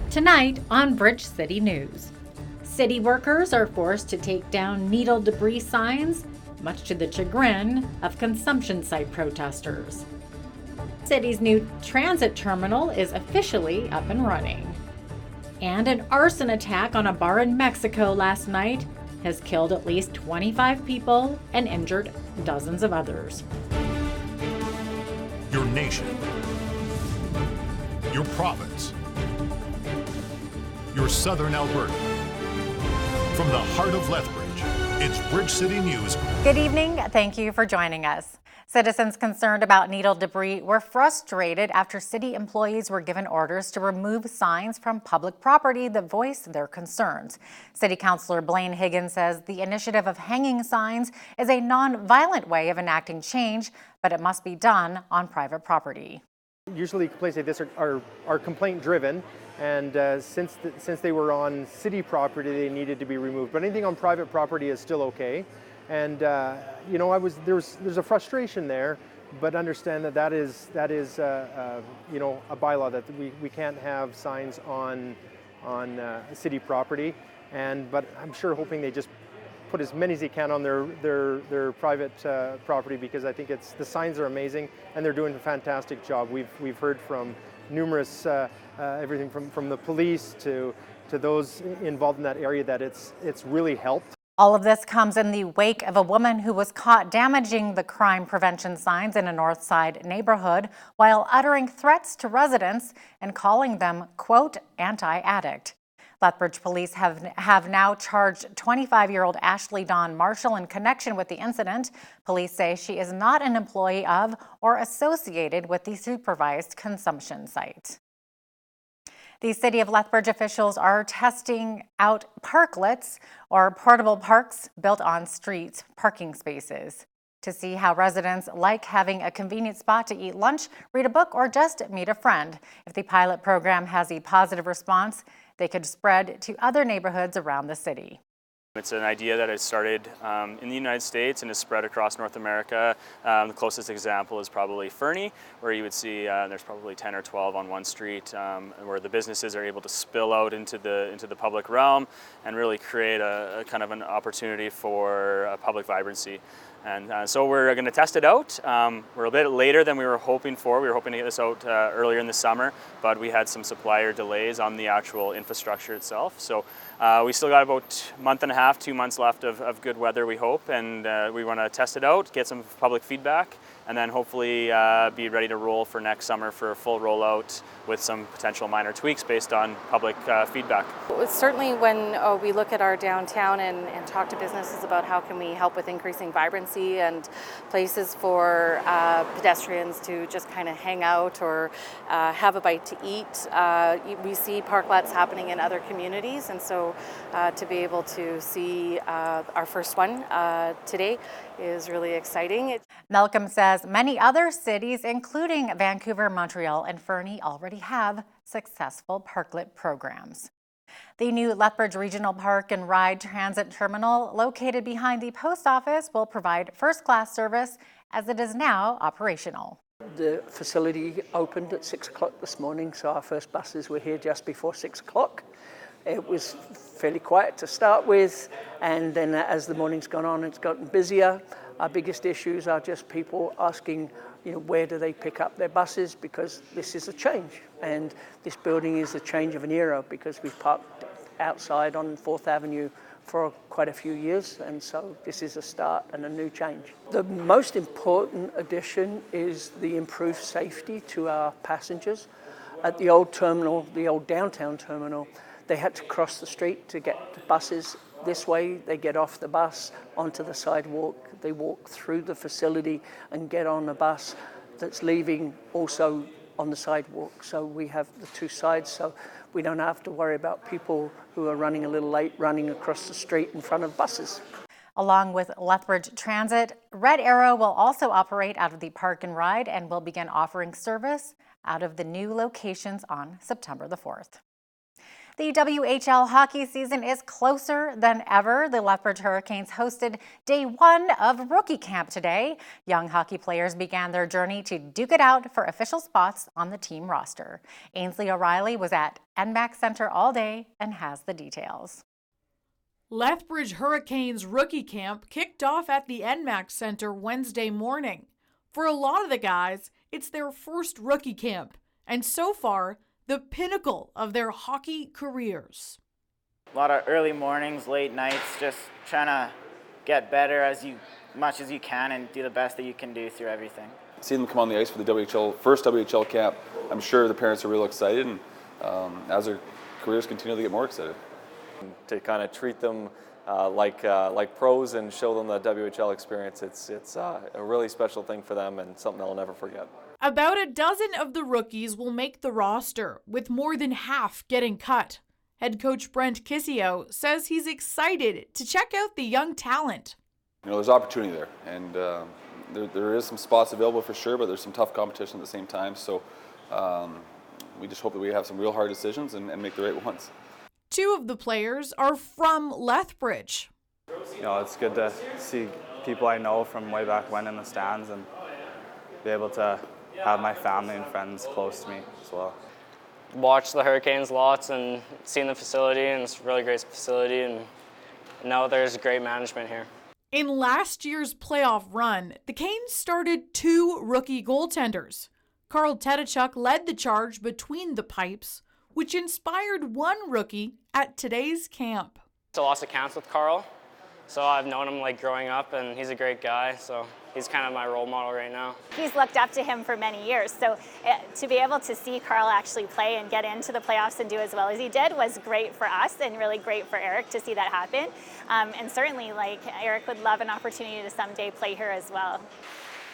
Tonight on Bridge City News, city workers are forced to take down needle debris signs, much to the chagrin of consumption site protesters. City's new transit terminal is officially up and running. And an arson attack on a bar in Mexico last night has killed at least 25 people and injured dozens of others. Your nation, your province, your southern Alberta. From the heart of Lethbridge, it's Bridge City News. Good evening. Thank you for joining us. Citizens concerned about needle debris were frustrated after city employees were given orders to remove signs from public property that voice their concerns. City Councilor Blaine Higgins says the initiative of hanging signs is a non-violent way of enacting change, but it must be done on private property. Usually complaints like this are complaint driven, and since they were on city property, they needed to be removed. But anything on private property is still okay. And there's a frustration there, but understand that is a bylaw that we can't have signs on city property. But I'm sure hoping they just put as many as they can on their private property, because I think the signs are amazing and they're doing a fantastic job. We've heard from numerous everything from the police to those involved in that area that it's really helped. All of this comes in the wake of a woman who was caught damaging the crime prevention signs in a North Side neighborhood while uttering threats to residents and calling them, quote, anti-addict. Lethbridge police have now charged 25-year-old Ashley Dawn Marshall in connection with the incident. Police say she is not an employee of or associated with the supervised consumption site. The City of Lethbridge officials are testing out parklets, or portable parks built on street parking spaces, to see how residents like having a convenient spot to eat lunch, read a book, or just meet a friend. If the pilot program has a positive response, they could spread to other neighborhoods around the city. It's an idea that has started in the United States and has spread across North America. The closest example is probably Fernie, where you would see there's probably 10 or 12 on one street, where the businesses are able to spill out into the public realm and really create a kind of an opportunity for public vibrancy. And so we're going to test it out. We're a bit later than we were hoping for. We were hoping to get this out earlier in the summer, but we had some supplier delays on the actual infrastructure itself. So we still got about a month and a half, 2 months left of good weather, we hope, and we want to test it out, get some public feedback, and then hopefully be ready to roll for next summer for a full rollout with some potential minor tweaks based on public feedback. Certainly when we look at our downtown and talk to businesses about how can we help with increasing vibrancy and places for pedestrians to just kind of hang out or have a bite to eat, we see parklets happening in other communities, and so to be able to see our first one today is really exciting. Malcolm says many other cities, including Vancouver, Montreal, and Fernie, already have successful parklet programs. The new Lethbridge Regional Park and Ride Transit Terminal, located behind the post office, will provide first-class service as it is now operational. The facility opened at 6 o'clock this morning, so our first buses were here just before 6 o'clock. It was fairly quiet to start with, and then as the morning's gone on, it's gotten busier. Our biggest issues are just people asking, where do they pick up their buses, because this is a change, and this building is a change of an era, because we've parked outside on 4th Avenue for quite a few years, and so this is a start and a new change. The most important addition is the improved safety to our passengers. At the old terminal, the old downtown terminal, they had to cross the street to get the buses. This way, they get off the bus onto the sidewalk. They walk through the facility and get on the bus that's leaving also on the sidewalk. So we have the two sides, so we don't have to worry about people who are running a little late running across the street in front of buses. Along with Lethbridge Transit, Red Arrow will also operate out of the Park and Ride and will begin offering service out of the new locations on September the 4th. The WHL hockey season is closer than ever. The Lethbridge Hurricanes hosted day one of rookie camp today. Young hockey players began their journey to duke it out for official spots on the team roster. Ainsley O'Reilly was at NMAC Center all day and has the details. Lethbridge Hurricanes rookie camp kicked off at the NMAC Center Wednesday morning. For a lot of the guys, it's their first rookie camp, and so far, the pinnacle of their hockey careers. A lot of early mornings, late nights, just trying to get better as much as you can and do the best that you can do through everything. Seeing them come on the ice for the first WHL camp, I'm sure the parents are real excited, and as their careers continue, they get more excited. To kind of treat them like pros and show them the WHL experience, it's a really special thing for them and something they'll never forget. About a dozen of the rookies will make the roster, with more than half getting cut. Head coach Brent Kissio says he's excited to check out the young talent. You know, there's opportunity there, and there is some spots available for sure, but there's some tough competition at the same time. So we just hope that we have some real hard decisions and make the right ones. Two of the players are from Lethbridge. You know, it's good to see people I know from way back when in the stands and be able to have my family and friends close to me as well. Watched the Hurricanes lots and seen the facility, and it's a really great facility, and know there's great management here. In last year's playoff run, the Canes started two rookie goaltenders. Carl Tedachuk led the charge between the pipes, which inspired one rookie at today's camp. So lots of camps with Carl, so I've known him like growing up, and he's a great guy, so he's kind of my role model right now. He's looked up to him for many years, so to be able to see Carl actually play and get into the playoffs and do as well as he did was great for us and really great for Eric to see that happen. And certainly, like, Eric would love an opportunity to someday play here as well.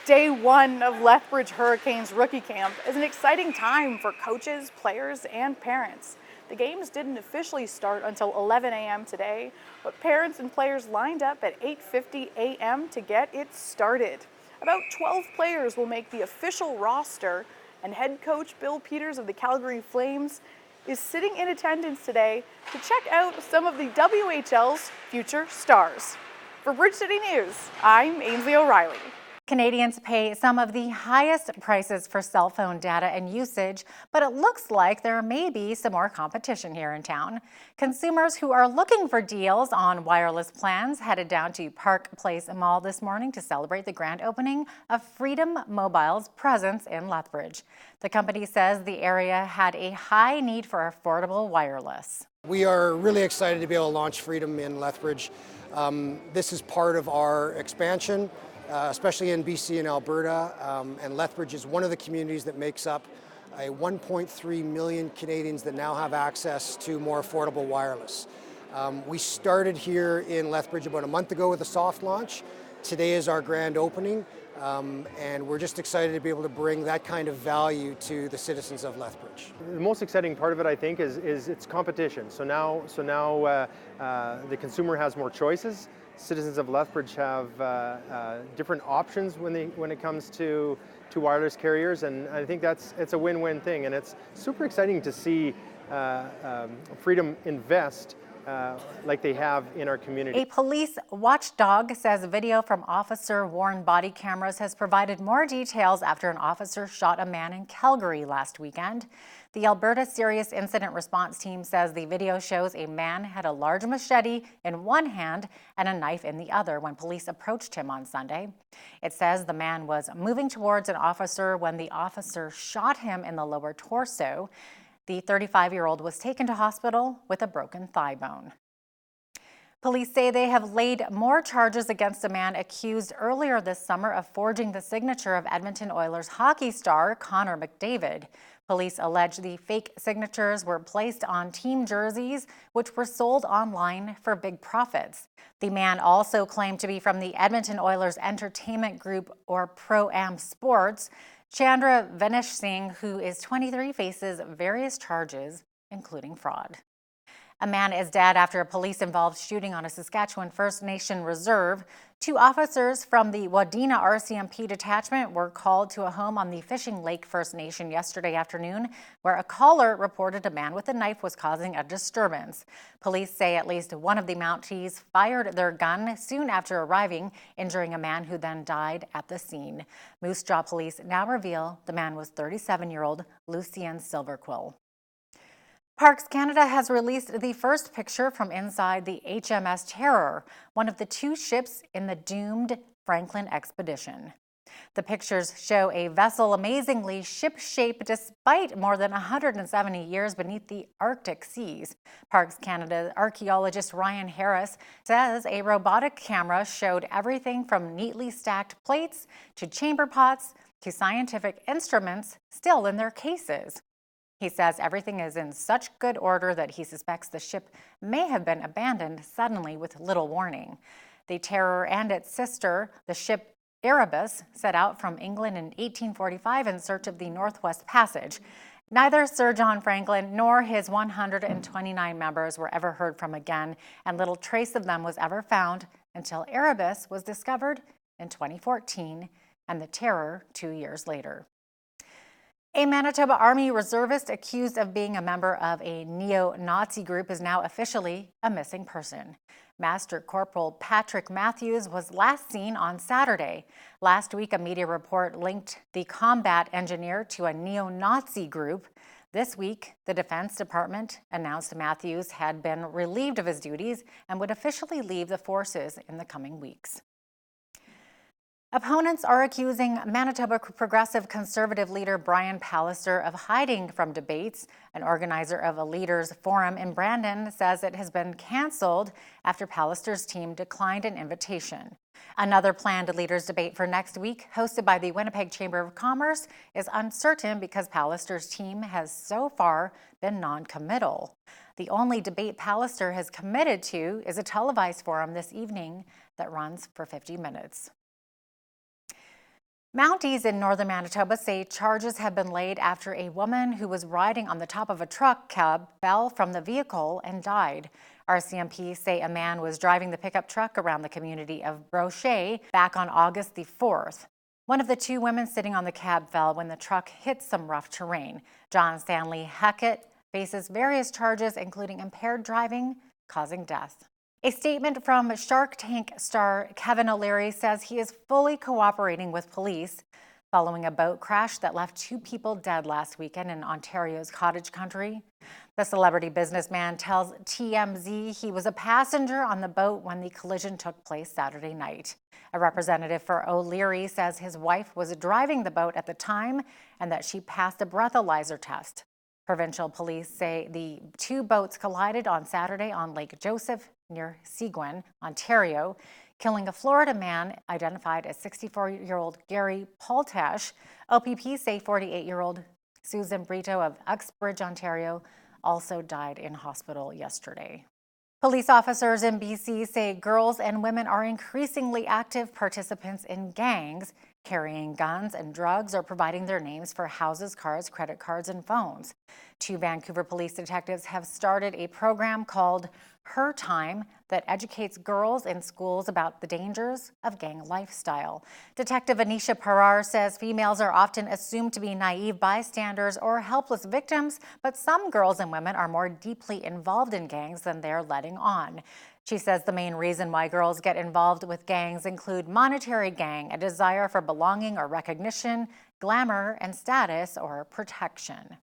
Day one of Lethbridge Hurricanes rookie camp is an exciting time for coaches, players, and parents. The games didn't officially start until 11 a.m. today, but parents and players lined up at 8:50 a.m. to get it started. About 12 players will make the official roster, and head coach Bill Peters of the Calgary Flames is sitting in attendance today to check out some of the WHL's future stars. For Bridge City News, I'm Ainsley O'Reilly. Canadians pay some of the highest prices for cell phone data and usage, but it looks like there may be some more competition here in town. Consumers who are looking for deals on wireless plans headed down to Park Place Mall this morning to celebrate the grand opening of Freedom Mobile's presence in Lethbridge. The company says the area had a high need for affordable wireless. We are really excited to be able to launch Freedom in Lethbridge. This is part of our expansion. Especially in BC and Alberta, and Lethbridge is one of the communities that makes up a 1.3 million Canadians that now have access to more affordable wireless. We started here in Lethbridge about a month ago with a soft launch. Today is our grand opening, and we're just excited to be able to bring that kind of value to the citizens of Lethbridge. The most exciting part of it, I think, is its competition. So now the consumer has more choices. Citizens of Lethbridge have different options when it comes to wireless carriers, and I think it's a win-win thing, and it's super exciting to see Freedom invest like they have in our community. A police watchdog says video from officer-worn body cameras has provided more details after an officer shot a man in Calgary last weekend. The Alberta Serious Incident Response Team says the video shows a man had a large machete in one hand and a knife in the other when police approached him on Sunday. It says the man was moving towards an officer when the officer shot him in the lower torso. The 35-year-old was taken to hospital with a broken thigh bone. Police say they have laid more charges against a man accused earlier this summer of forging the signature of Edmonton Oilers hockey star Connor McDavid. Police allege the fake signatures were placed on team jerseys, which were sold online for big profits. The man also claimed to be from the Edmonton Oilers entertainment group, or Pro-Am Sports. Chandra Vinesh Singh, who is 23, faces various charges, including fraud. A man is dead after a police-involved shooting on a Saskatchewan First Nation reserve. 2 officers from the Wadena RCMP detachment were called to a home on the Fishing Lake First Nation yesterday afternoon, where a caller reported a man with a knife was causing a disturbance. Police say at least one of the Mounties fired their gun soon after arriving, injuring a man who then died at the scene. Moose Jaw police now reveal the man was 37-year-old Lucien Silverquill. Parks Canada has released the first picture from inside the HMS Terror, one of the 2 ships in the doomed Franklin expedition. The pictures show a vessel amazingly ship-shape despite more than 170 years beneath the Arctic seas. Parks Canada archaeologist Ryan Harris says a robotic camera showed everything from neatly stacked plates to chamber pots to scientific instruments still in their cases. He says everything is in such good order that he suspects the ship may have been abandoned suddenly with little warning. The Terror and its sister, the ship Erebus, set out from England in 1845 in search of the Northwest Passage. Neither Sir John Franklin nor his 129 members were ever heard from again, and little trace of them was ever found until Erebus was discovered in 2014 and the Terror 2 years later. A Manitoba Army reservist accused of being a member of a neo-Nazi group is now officially a missing person. Master Corporal Patrick Matthews was last seen on Saturday. Last week, a media report linked the combat engineer to a neo-Nazi group. This week, the Defense Department announced Matthews had been relieved of his duties and would officially leave the forces in the coming weeks. Opponents are accusing Manitoba Progressive Conservative leader Brian Pallister of hiding from debates. An organizer of a leaders' forum in Brandon says it has been canceled after Pallister's team declined an invitation. Another planned leaders' debate for next week, hosted by the Winnipeg Chamber of Commerce, is uncertain because Pallister's team has so far been non-committal. The only debate Pallister has committed to is a televised forum this evening that runs for 50 minutes. Mounties in northern Manitoba say charges have been laid after a woman who was riding on the top of a truck cab fell from the vehicle and died. RCMP say a man was driving the pickup truck around the community of Brochet back on August the 4th. One of the 2 women sitting on the cab fell when the truck hit some rough terrain. John Stanley Hackett faces various charges, including impaired driving, causing death. A statement from Shark Tank star Kevin O'Leary says he is fully cooperating with police following a boat crash that left 2 people dead last weekend in Ontario's cottage country. The celebrity businessman tells TMZ he was a passenger on the boat when the collision took place Saturday night. A representative for O'Leary says his wife was driving the boat at the time and that she passed a breathalyzer test. Provincial police say the 2 boats collided on Saturday on Lake Joseph near Seguin, Ontario, killing a Florida man identified as 64-year-old Gary Paultash. OPP say 48-year-old Susan Brito of Uxbridge, Ontario, also died in hospital yesterday. Police officers in BC say girls and women are increasingly active participants in gangs, carrying guns and drugs or providing their names for houses, cars, credit cards, and phones. 2 Vancouver police detectives have started a program called Her Time that educates girls in schools about the dangers of gang lifestyle. Detective Anisha Parar says females are often assumed to be naive bystanders or helpless victims, but some girls and women are more deeply involved in gangs than they're letting on. She says the main reason why girls get involved with gangs include monetary gain, a desire for belonging or recognition, glamour, and status or protection.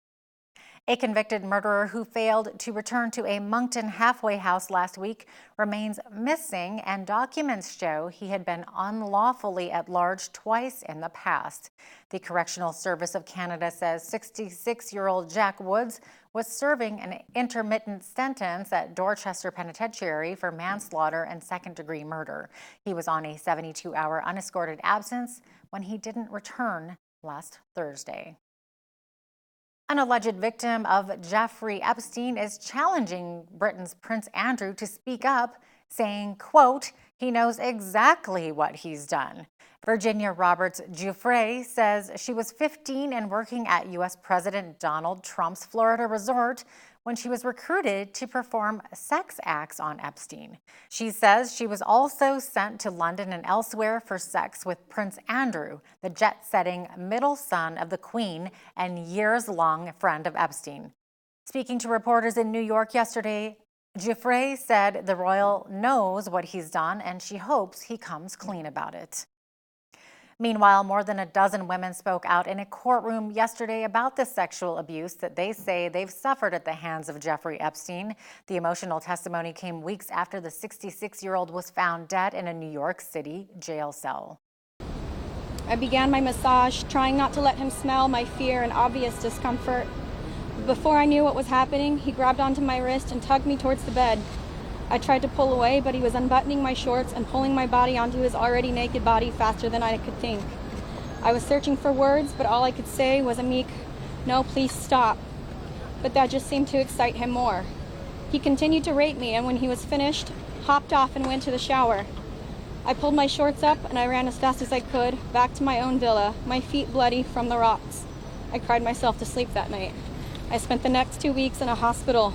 A convicted murderer who failed to return to a Moncton halfway house last week remains missing, and documents show he had been unlawfully at large twice in the past. The Correctional Service of Canada says 66-year-old Jack Woods was serving an intermittent sentence at Dorchester Penitentiary for manslaughter and second-degree murder. He was on a 72-hour unescorted absence when he didn't return last Thursday. An alleged victim of Jeffrey Epstein is challenging Britain's Prince Andrew to speak up, saying, quote, he knows exactly what he's done. Virginia Roberts Giuffre says she was 15 and working at U.S. President Donald Trump's Florida resort when she was recruited to perform sex acts on Epstein. She says she was also sent to London and elsewhere for sex with Prince Andrew, the jet-setting middle son of the Queen and years-long friend of Epstein. Speaking to reporters in New York yesterday, Giuffre said the royal knows what he's done and she hopes he comes clean about it. Meanwhile, more than a dozen women spoke out in a courtroom yesterday about the sexual abuse that they say they've suffered at the hands of Jeffrey Epstein. The emotional testimony came weeks after the 66-year-old was found dead in a New York City jail cell. I began my massage, trying not to let him smell my fear and obvious discomfort. Before I knew what was happening, he grabbed onto my wrist and tugged me towards the bed. I tried to pull away, but he was unbuttoning my shorts and pulling my body onto his already naked body faster than I could think. I was searching for words, but all I could say was a meek, "No, please stop." But that just seemed to excite him more. He continued to rape me, and when he was finished, hopped off and went to the shower. I pulled my shorts up and I ran as fast as I could back to my own villa, my feet bloody from the rocks. I cried myself to sleep that night. I spent the next 2 weeks in a hospital,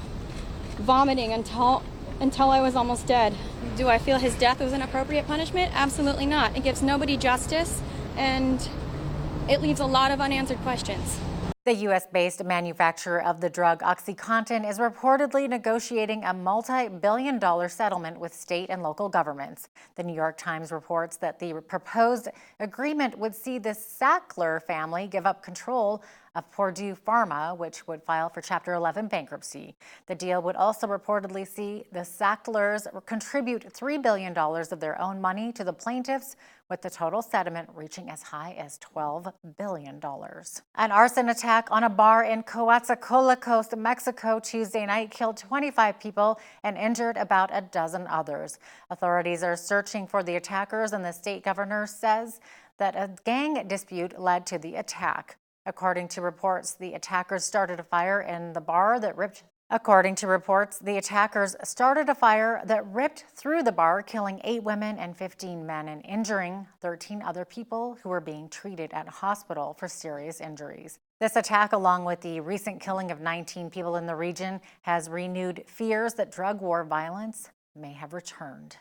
vomiting until I was almost dead. Do I feel his death was an appropriate punishment? Absolutely not. It gives nobody justice, and it leaves a lot of unanswered questions. The U.S.-based manufacturer of the drug OxyContin is reportedly negotiating a multi-billion-dollar settlement with state and local governments. The New York Times reports that the proposed agreement would see the Sackler family give up control of Purdue Pharma, which would file for Chapter 11 bankruptcy. The deal would also reportedly see the Sacklers contribute $3 billion of their own money to the plaintiffs, with the total settlement reaching as high as $12 billion. An arson attack on a bar in Coatzacoalcos, Mexico, Tuesday night killed 25 people and injured about a dozen others. Authorities are searching for the attackers, and the state governor says that a gang dispute led to the attack. According to reports, the attackers started a fire in the bar that ripped through the bar, killing 8 women and 15 men and injuring 13 other people who were being treated at a hospital for serious injuries. This attack, along with the recent killing of 19 people in the region, has renewed fears that drug war violence may have returned.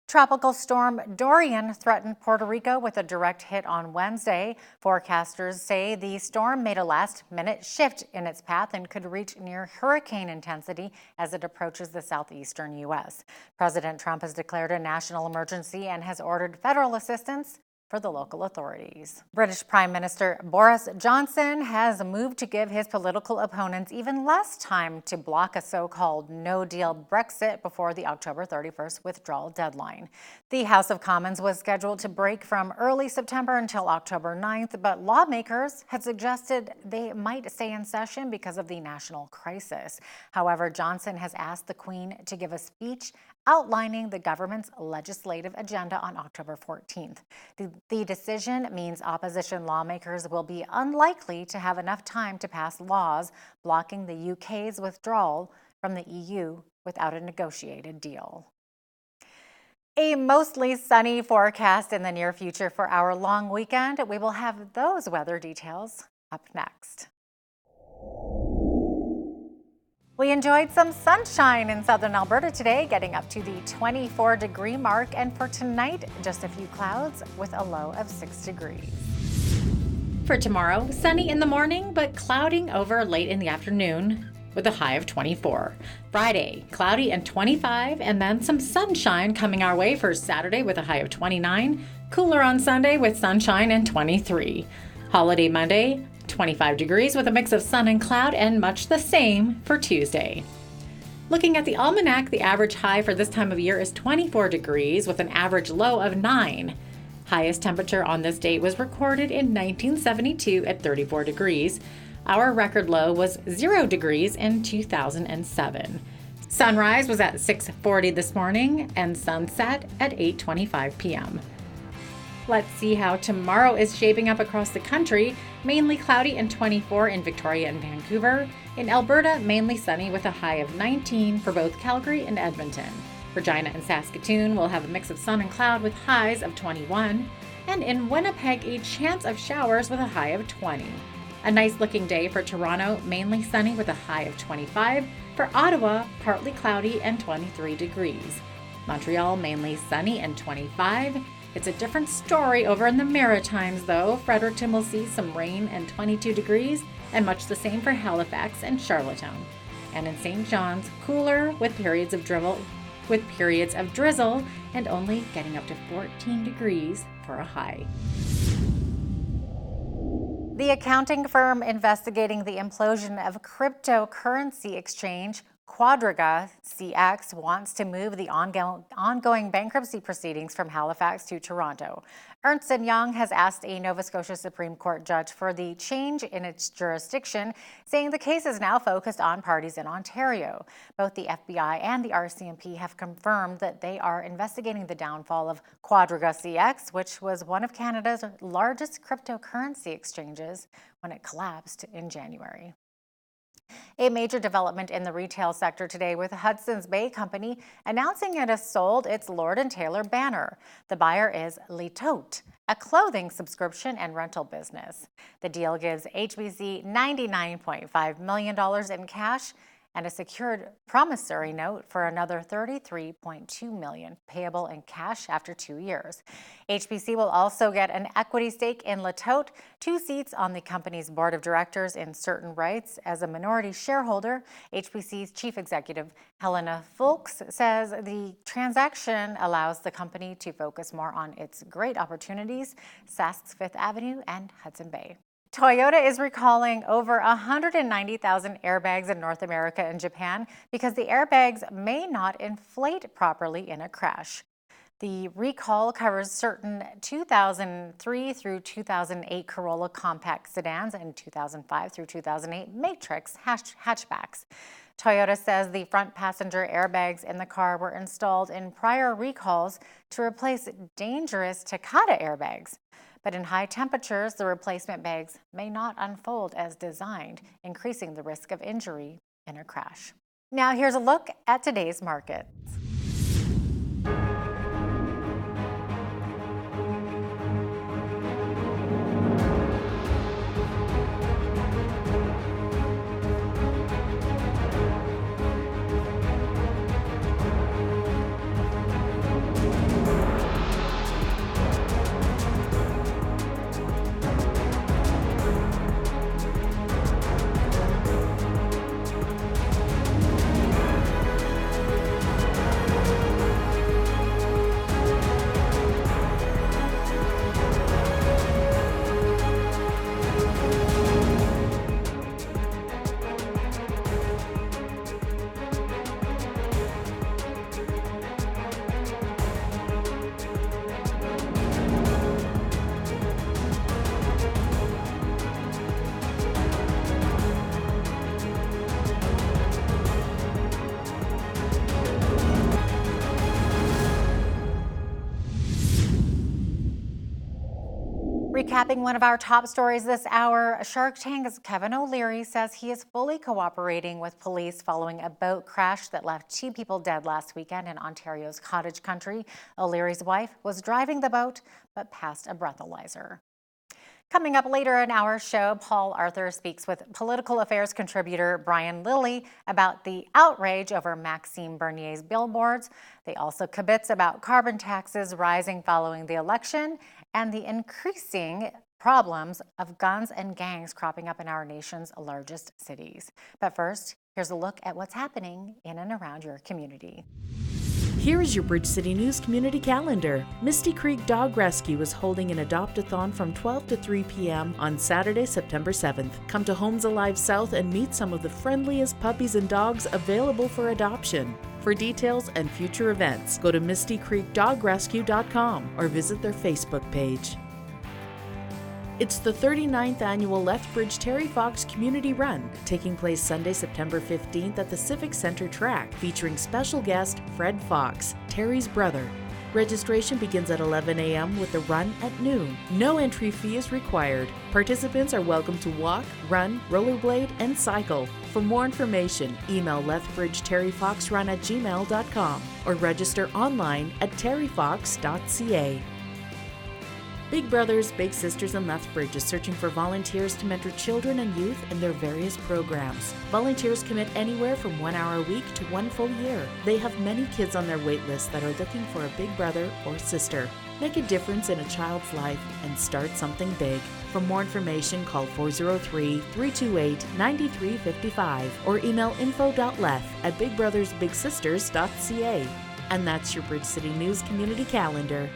Tropical storm Dorian threatened Puerto Rico with a direct hit on Wednesday. Forecasters say the storm made a last-minute shift in its path and could reach near hurricane intensity as it approaches the southeastern U.S. President Trump has declared a national emergency and has ordered federal assistance for the local authorities. British Prime Minister Boris Johnson has moved to give his political opponents even less time to block a so-called no-deal Brexit before the October 31st withdrawal deadline. The House of Commons was scheduled to break from early September until October 9th, but lawmakers had suggested they might stay in session because of the national crisis. However, Johnson has asked the Queen to give a speech outlining the government's legislative agenda on October 14th. The decision means opposition lawmakers will be unlikely to have enough time to pass laws blocking the UK's withdrawal from the EU without a negotiated deal. A mostly sunny forecast in the near future for our long weekend. We will have those weather details up next. We enjoyed some sunshine in southern Alberta today, getting up to the 24-degree mark, and for tonight, just a few clouds with a low of 6 degrees. For tomorrow, sunny in the morning, but clouding over late in the afternoon with a high of 24. Friday, cloudy and 25, and then some sunshine coming our way for Saturday with a high of 29. Cooler on Sunday with sunshine and 23. Holiday Monday, 25 degrees with a mix of sun and cloud, and much the same for Tuesday. Looking at the almanac, the average high for this time of year is 24 degrees with an average low of 9. Highest temperature on this date was recorded in 1972 at 34 degrees. Our record low was 0 degrees in 2007. Sunrise was at 6:40 this morning and sunset at 8:25 p.m. Let's see how tomorrow is shaping up across the country. Mainly cloudy and 24 in Victoria and Vancouver. In Alberta, mainly sunny with a high of 19 for both Calgary and Edmonton. Regina and Saskatoon will have a mix of sun and cloud with highs of 21. And in Winnipeg, a chance of showers with a high of 20. A nice looking day for Toronto, mainly sunny with a high of 25. For Ottawa, partly cloudy and 23 degrees. Montreal, mainly sunny and 25. It's a different story over in the Maritimes, though. Fredericton will see some rain and 22 degrees, and much the same for Halifax and Charlottetown. And in St. John's, cooler with periods of drizzle and only getting up to 14 degrees for a high. The accounting firm investigating the implosion of cryptocurrency exchange Quadriga CX wants to move the ongoing bankruptcy proceedings from Halifax to Toronto. Ernst & Young has asked a Nova Scotia Supreme Court judge for the change in its jurisdiction, saying the case is now focused on parties in Ontario. Both the FBI and the RCMP have confirmed that they are investigating the downfall of Quadriga CX, which was one of Canada's largest cryptocurrency exchanges when it collapsed in January. A major development in the retail sector today with Hudson's Bay Company announcing it has sold its Lord & Taylor banner. The buyer is Litote, a clothing subscription and rental business. The deal gives HBC $99.5 million in cash and a secured promissory note for another $33.2 million payable in cash after 2 years. HBC will also get an equity stake in Litote, 2 seats on the company's board of directors in certain rights as a minority shareholder. HBC's chief executive, Helena Fulks, says the transaction allows the company to focus more on its great opportunities, Sask's Fifth Avenue and Hudson Bay. Toyota is recalling over 190,000 airbags in North America and Japan because the airbags may not inflate properly in a crash. The recall covers certain 2003 through 2008 Corolla compact sedans and 2005 through 2008 Matrix hatchbacks. Toyota says the front passenger airbags in the car were installed in prior recalls to replace dangerous Takata airbags. But in high temperatures, the replacement bags may not unfold as designed, increasing the risk of injury in a crash. Now here's a look at today's markets. Recapping one of our top stories this hour, Shark Tank's Kevin O'Leary says he is fully cooperating with police following a boat crash that left 2 people dead last weekend in Ontario's cottage country. O'Leary's wife was driving the boat but passed a breathalyzer. Coming up later in our show, Paul Arthur speaks with political affairs contributor Brian Lilly about the outrage over Maxime Bernier's billboards. They also kibitz about carbon taxes rising following the election and the increasing problems of guns and gangs cropping up in our nation's largest cities. But first, here's a look at what's happening in and around your community. Here is your Bridge City News community calendar. Misty Creek Dog Rescue is holding an adopt-a-thon from 12 to 3 p.m. on Saturday, September 7th. Come to Homes Alive South and meet some of the friendliest puppies and dogs available for adoption. For details and future events, go to mistycreekdogrescue.com or visit their Facebook page. It's the 39th annual Lethbridge Terry Fox Community Run, taking place Sunday, September 15th at the Civic Center track, featuring special guest Fred Fox, Terry's brother. Registration begins at 11 a.m. with the run at noon. No entry fee is required. Participants are welcome to walk, run, rollerblade, and cycle. For more information, email lethbridgeterryfoxrun@gmail.com or register online at terryfox.ca. Big Brothers Big Sisters in Lethbridge is searching for volunteers to mentor children and youth in their various programs. Volunteers commit anywhere from 1 hour a week to 1 full year. They have many kids on their wait list that are looking for a big brother or sister. Make a difference in a child's life and start something big. For more information, call 403-328-9355 or email info.leth@bigbrothersbigsisters.ca. And that's your Bridge City News Community Calendar.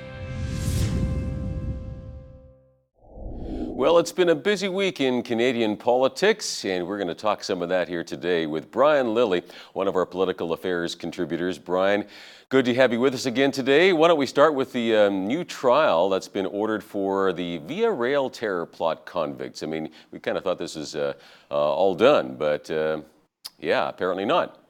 Well, it's been a busy week in Canadian politics, and we're going to talk some of that here today with Brian Lilly, one of our political affairs contributors. Brian, good to have you with us again today. Why don't we start with the new trial that's been ordered for the Via Rail terror plot convicts? I mean, we kind of thought this was all done, but yeah, apparently not.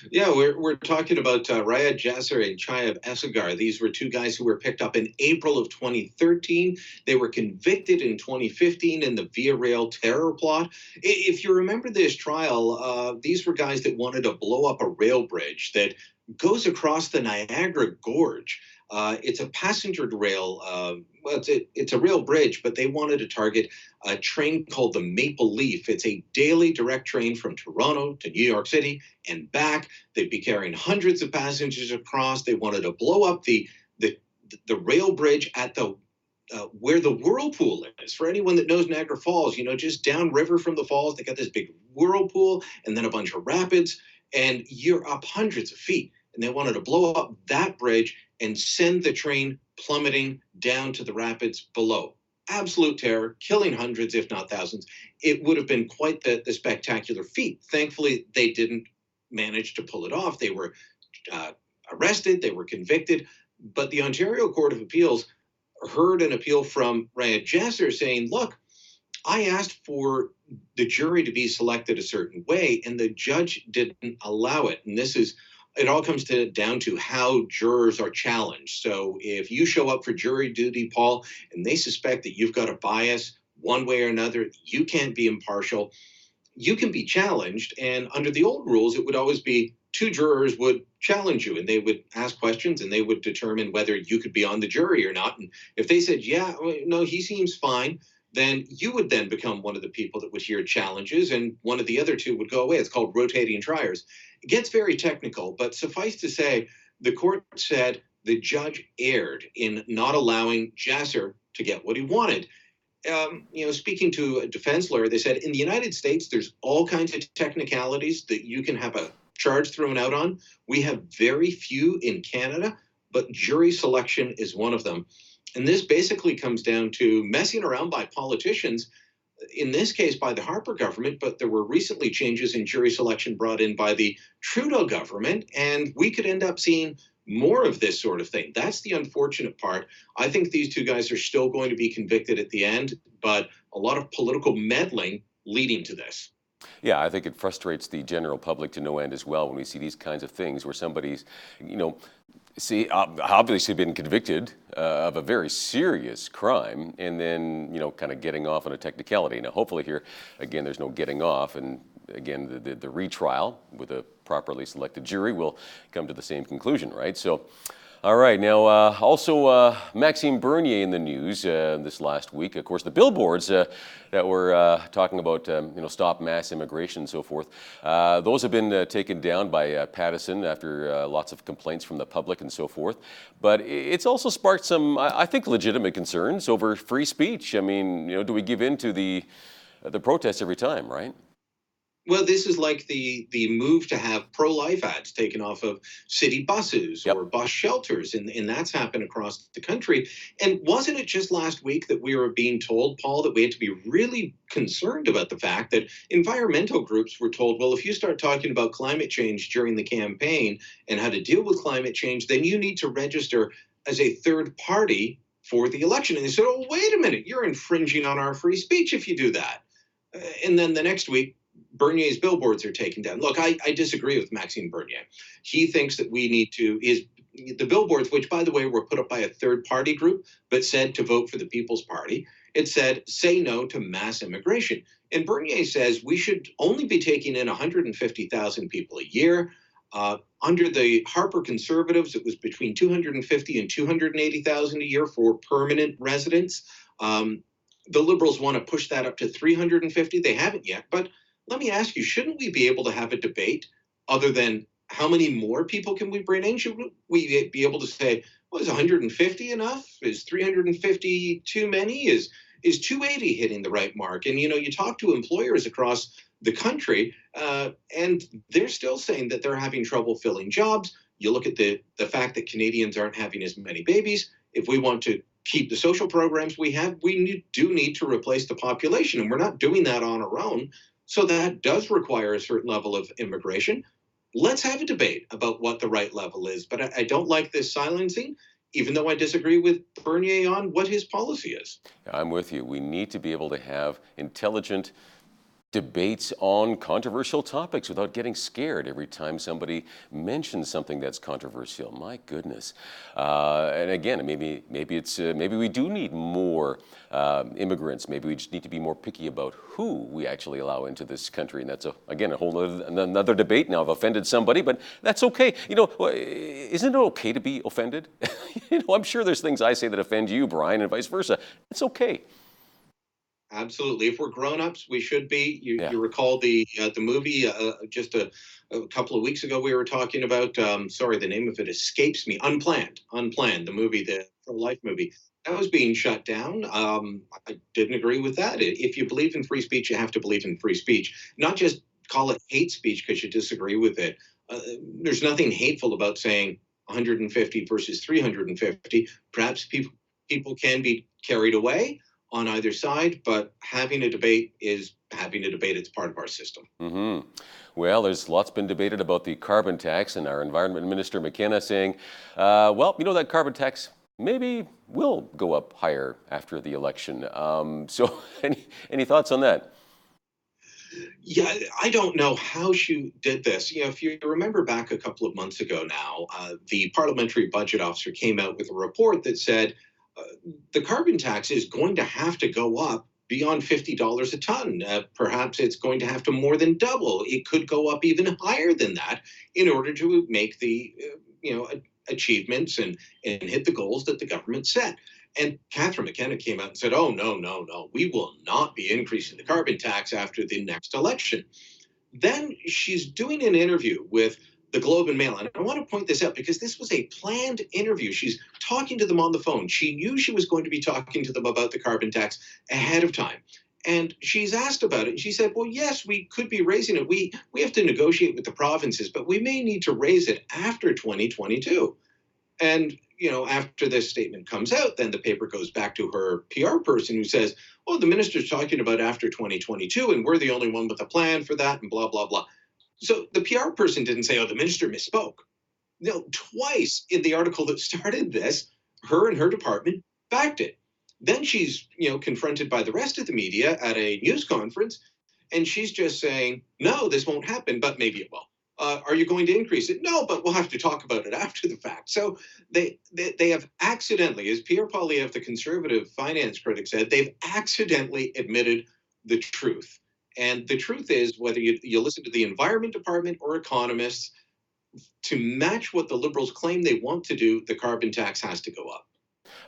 Yeah, we're talking about Rayad Jasser and Chayav Esagar. These were two guys who were picked up in April of 2013. They were convicted in 2015 in the Via Rail terror plot. If you remember this trial, these were guys that wanted to blow up a rail bridge that goes across the Niagara Gorge. It's a passenger rail. Well, it's a rail bridge, but they wanted to target a train called the Maple Leaf. It's a daily direct train from Toronto to New York City and back. They'd be carrying hundreds of passengers across. They wanted to blow up the rail bridge at the where the whirlpool is. For anyone that knows Niagara Falls, you know, just downriver from the falls, they got this big whirlpool and then a bunch of rapids, and you're up hundreds of feet. And they wanted to blow up that bridge and send the train plummeting down to the rapids below. Absolute terror, killing hundreds, if not thousands. It would have been quite the spectacular feat. Thankfully, they didn't manage to pull it off. They were arrested, they were convicted, but the Ontario Court of Appeals heard an appeal from Rayad Jasser saying, look, I asked for the jury to be selected a certain way, and the judge didn't allow it. And it all comes down to how jurors are challenged. So if you show up for jury duty, Paul, and they suspect that you've got a bias one way or another, you can't be impartial, you can be challenged. And under the old rules, it would always be two jurors would challenge you, and they would ask questions, and they would determine whether you could be on the jury or not. And if they said, yeah, no, he seems fine, then you would then become one of the people that would hear challenges, and one of the other two would go away. It's called rotating triers. It gets very technical, but suffice to say, the court said the judge erred in not allowing Jasser to get what he wanted. Speaking to a defense lawyer, they said in the United States, there's all kinds of technicalities that you can have a charge thrown out on. We have very few in Canada, but jury selection is one of them. And this basically comes down to messing around by politicians, in this case by the Harper government, but there were recently changes in jury selection brought in by the Trudeau government, and we could end up seeing more of this sort of thing. That's the unfortunate part. I think these two guys are still going to be convicted at the end, but a lot of political meddling leading to this. Yeah, I think it frustrates the general public to no end as well when we see these kinds of things where somebody's, obviously been convicted of a very serious crime and then, kind of getting off on a technicality. Now, hopefully here, again, there's no getting off. And again, the retrial with a properly selected jury will come to the same conclusion, right? So, all right. Now, also Maxime Bernier in the news this last week. Of course, the billboards that were talking about, stop mass immigration and so forth. Those have been taken down by Pattison after lots of complaints from the public and so forth. But it's also sparked some, I think, legitimate concerns over free speech. I mean, do we give in to the protests every time, right? Well, this is like the move to have pro-life ads taken off of city buses or bus shelters, and that's happened across the country. And wasn't it just last week that we were being told, Paul, that we had to be really concerned about the fact that environmental groups were told, well, if you start talking about climate change during the campaign and how to deal with climate change, then you need to register as a third party for the election. And they said, oh, wait a minute, you're infringing on our free speech if you do that. And then the next week, Bernier's billboards are taken down. Look, I disagree with Maxime Bernier. He thinks that we need to, the billboards, which, by the way, were put up by a third-party group, but said to vote for the People's Party. It said, say no to mass immigration. And Bernier says we should only be taking in 150,000 people a year. Under the Harper Conservatives, it was between 250 and 280,000 a year for permanent residents. The Liberals want to push that up to 350. They haven't yet, but let me ask you: shouldn't we be able to have a debate other than how many more people can we bring in? Should we be able to say, well, is 150 enough? Is 350 too many? Is 280 hitting the right mark? And you talk to employers across the country, and they're still saying that they're having trouble filling jobs. You look at the fact that Canadians aren't having as many babies. If we want to keep the social programs we have, we do need to replace the population, and we're not doing that on our own. So that does require a certain level of immigration. Let's have a debate about what the right level is. But I don't like this silencing, even though I disagree with Bernier on what his policy is. I'm with you. We need to be able to have intelligent debates on controversial topics without getting scared every time somebody mentions something that's controversial. My goodness. And again, maybe we do need more immigrants. Maybe we just need to be more picky about who we actually allow into this country. And that's again a whole another debate. Now I've offended somebody, but that's okay. Isn't it okay to be offended? I'm sure there's things I say that offend you, Brian, and vice versa. It's okay. Absolutely. If we're grown-ups, we should be. You recall the movie just a couple of weeks ago we were talking about, sorry, the name of it escapes me, Unplanned, the movie, the pro-life movie. That was being shut down. I didn't agree with that. If you believe in free speech, you have to believe in free speech, not just call it hate speech because you disagree with it. There's nothing hateful about saying 150 versus 350. Perhaps people can be carried away on either side, but having a debate is having a debate. It's part of our system. Mm-hmm. Well, there's lots been debated about the carbon tax, and our Environment Minister McKenna saying, that carbon tax maybe will go up higher after the election. So any thoughts on that? Yeah, I don't know how she did this. If you remember back a couple of months ago now, the Parliamentary Budget Officer came out with a report that said the carbon tax is going to have to go up beyond $50 a ton. Perhaps it's going to have to more than double. It could go up even higher than that in order to make the achievements and hit the goals that the government set. And Catherine McKenna came out and said, oh, no, we will not be increasing the carbon tax after the next election. Then she's doing an interview with the Globe and Mail. And I want to point this out because this was a planned interview. She's talking to them on the phone. She knew she was going to be talking to them about the carbon tax ahead of time. And she's asked about it. And she said, well, yes, we could be raising it. We have to negotiate with the provinces, but we may need to raise it after 2022. And, after this statement comes out, then the paper goes back to her PR person who says, well, the minister's talking about after 2022, and we're the only one with a plan for that, and blah, blah, blah. So the PR person didn't say, oh, the minister misspoke. No, twice in the article that started this, her and her department backed it. Then she's, confronted by the rest of the media at a news conference, and she's just saying, no, this won't happen, but maybe it will. Are you going to increase it? No, but we'll have to talk about it after the fact. So they have accidentally, as Pierre Poilievre, the Conservative finance critic, said, they've accidentally admitted the truth. And the truth is, whether you listen to the Environment Department or economists, to match what the Liberals claim they want to do, the carbon tax has to go up.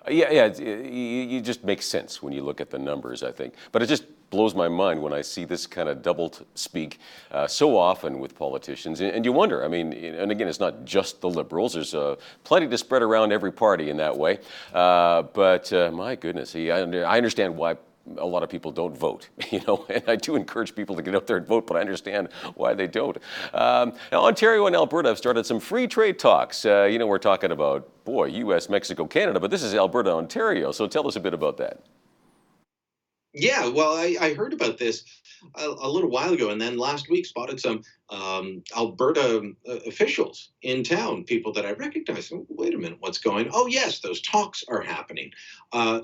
You just makes sense when you look at the numbers, I think. But it just blows my mind when I see this kind of double speak so often with politicians. And you wonder, and again, it's not just the Liberals. There's plenty to spread around every party in that way. But my goodness, I understand why a lot of people don't vote, and I do encourage people to get out there and vote, but I understand why they don't. Now, Ontario and Alberta have started some free trade talks. We're talking about, U.S., Mexico, Canada, but this is Alberta, Ontario. So tell us a bit about that. Yeah, well, I heard about this a little while ago, and then last week spotted some Alberta officials in town, people that I recognized. Wait a minute, what's going on? Oh, yes, those talks are happening.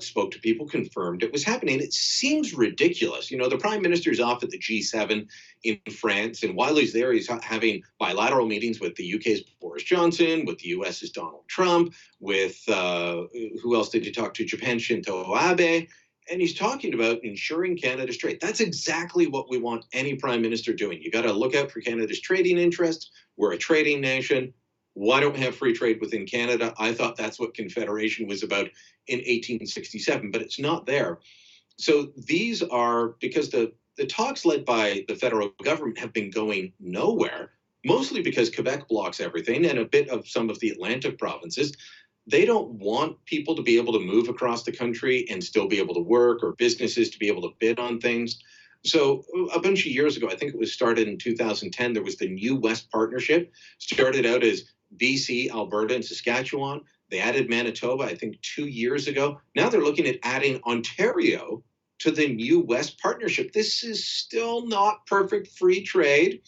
Spoke to people, confirmed it was happening. It seems ridiculous. The Prime Minister's off at the G7 in France, and while he's there, he's having bilateral meetings with the UK's Boris Johnson, with the US's Donald Trump, with, who else did he talk to? Japan, Shinzo Abe. And he's talking about ensuring Canada's trade. That's exactly what we want any prime minister doing. You got to look out for Canada's trading interests. We're a trading nation. Why don't we have free trade within Canada? I thought that's what Confederation was about in 1867, but it's not there. So these are because the talks led by the federal government have been going nowhere, mostly because Quebec blocks everything and a bit of some of the Atlantic provinces. They don't want people to be able to move across the country and still be able to work, or businesses to be able to bid on things. So a bunch of years ago, I think it was started in 2010, there was the New West Partnership. Started out as BC, Alberta, and Saskatchewan. They added Manitoba, I think, 2 years ago. Now they're looking at adding Ontario to the New West Partnership. This is still not perfect free trade,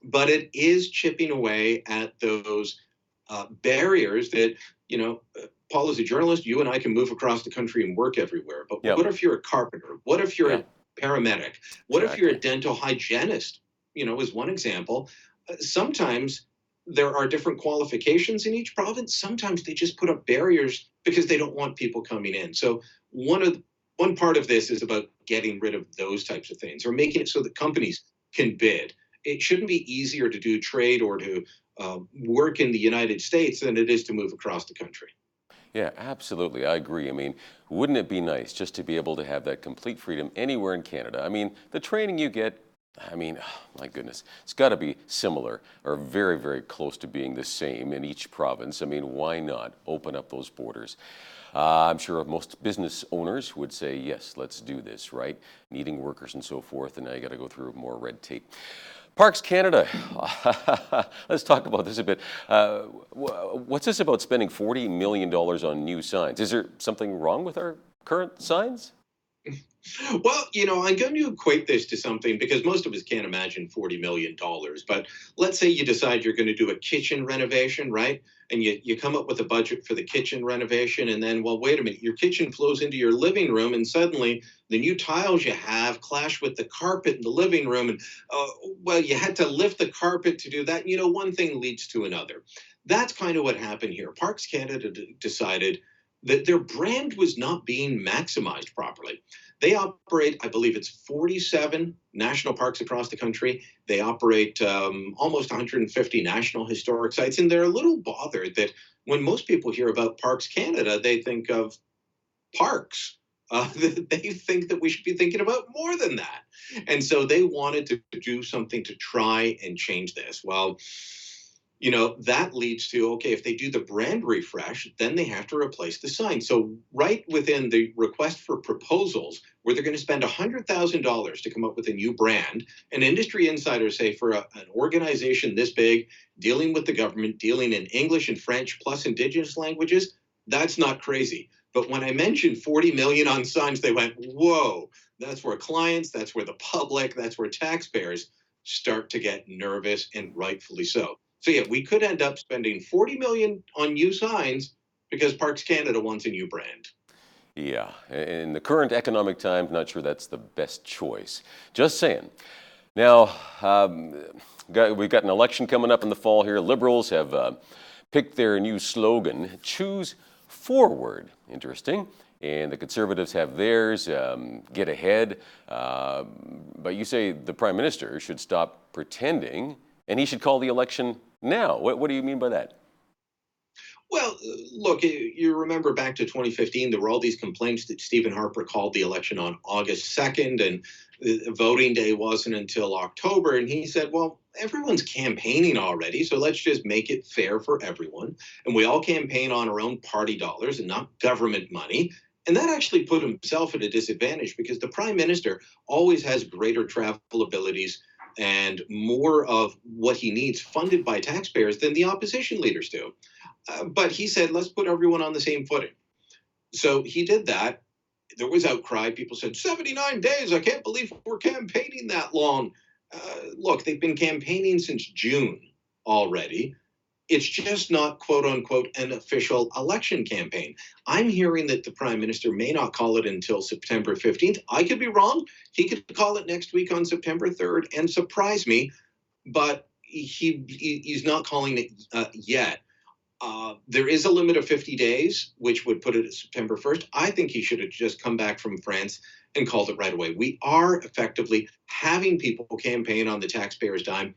but it is chipping away at those barriers that, Paul, as a journalist, you and I can move across the country and work everywhere. But what if you're a carpenter? What if you're a paramedic? What if you're a dental hygienist? As one example. Sometimes there are different qualifications in each province. Sometimes they just put up barriers because they don't want people coming in. So one part of this is about getting rid of those types of things, or making it so that companies can bid. It shouldn't be easier to do trade or to work in the United States than it is to move across the country. Yeah, absolutely. I agree. I mean, wouldn't it be nice just to be able to have that complete freedom anywhere in Canada? I mean, the training you get, my goodness, it's got to be similar or very, very close to being the same in each province. I mean, why not open up those borders? I'm sure most business owners would say, yes, let's do this, right? Needing workers and so forth, and now you got to go through more red tape. Parks Canada, let's talk about this a bit. What's this about spending $40 million on new signs? Is there something wrong with our current signs? Well, I'm going to equate this to something because most of us can't imagine $40 million. But let's say you decide you're going to do a kitchen renovation, right? And you come up with a budget for the kitchen renovation, and then, well, wait a minute, your kitchen flows into your living room, and suddenly the new tiles you have clash with the carpet in the living room. And, well, you had to lift the carpet to do that. One thing leads to another. That's kind of what happened here. Parks Canada decided that their brand was not being maximized properly. They operate, I believe it's 47 national parks across the country. They operate almost 150 national historic sites, and they're a little bothered that when most people hear about Parks Canada, they think of parks. They think that we should be thinking about more than that. And so they wanted to do something to try and change this. Well, that leads to, okay, if they do the brand refresh, then they have to replace the sign. So right within the request for proposals, where they're going to spend $100,000 to come up with a new brand, and industry insiders say for an organization this big, dealing with the government, dealing in English and French plus Indigenous languages, that's not crazy. But when I mentioned $40 million on signs, they went, whoa, that's where clients, that's where the public, that's where taxpayers start to get nervous, and rightfully so. So yeah, we could end up spending $40 million on new signs because Parks Canada wants a new brand. Yeah, in the current economic times, not sure that's the best choice. Just saying. Now, we've got an election coming up in the fall here. Liberals have picked their new slogan, Choose Forward. Interesting. And the Conservatives have theirs, Get Ahead. But you say the Prime Minister should stop pretending and he should call the election now. What do you mean by that? Well, look, you remember back to 2015, there were all these complaints that Stephen Harper called the election on August 2nd, and the voting day wasn't until October. And he said, well, everyone's campaigning already, so let's just make it fair for everyone. And we all campaign on our own party dollars and not government money. And that actually put himself at a disadvantage because the Prime Minister always has greater travel abilities and more of what he needs funded by taxpayers than the opposition leaders do. But he said, let's put everyone on the same footing. So he did that. There was outcry. People said, 79 days, I can't believe we're campaigning that long. Look, they've been campaigning since June already. It's just not, quote unquote, an official election campaign. I'm hearing that the Prime Minister may not call it until September 15th. I could be wrong. He could call it next week on September 3rd and surprise me, but he's not calling it yet. There is a limit of 50 days, which would put it at September 1st. I think he should have just come back from France and called it right away. We are effectively having people campaign on the taxpayer's dime.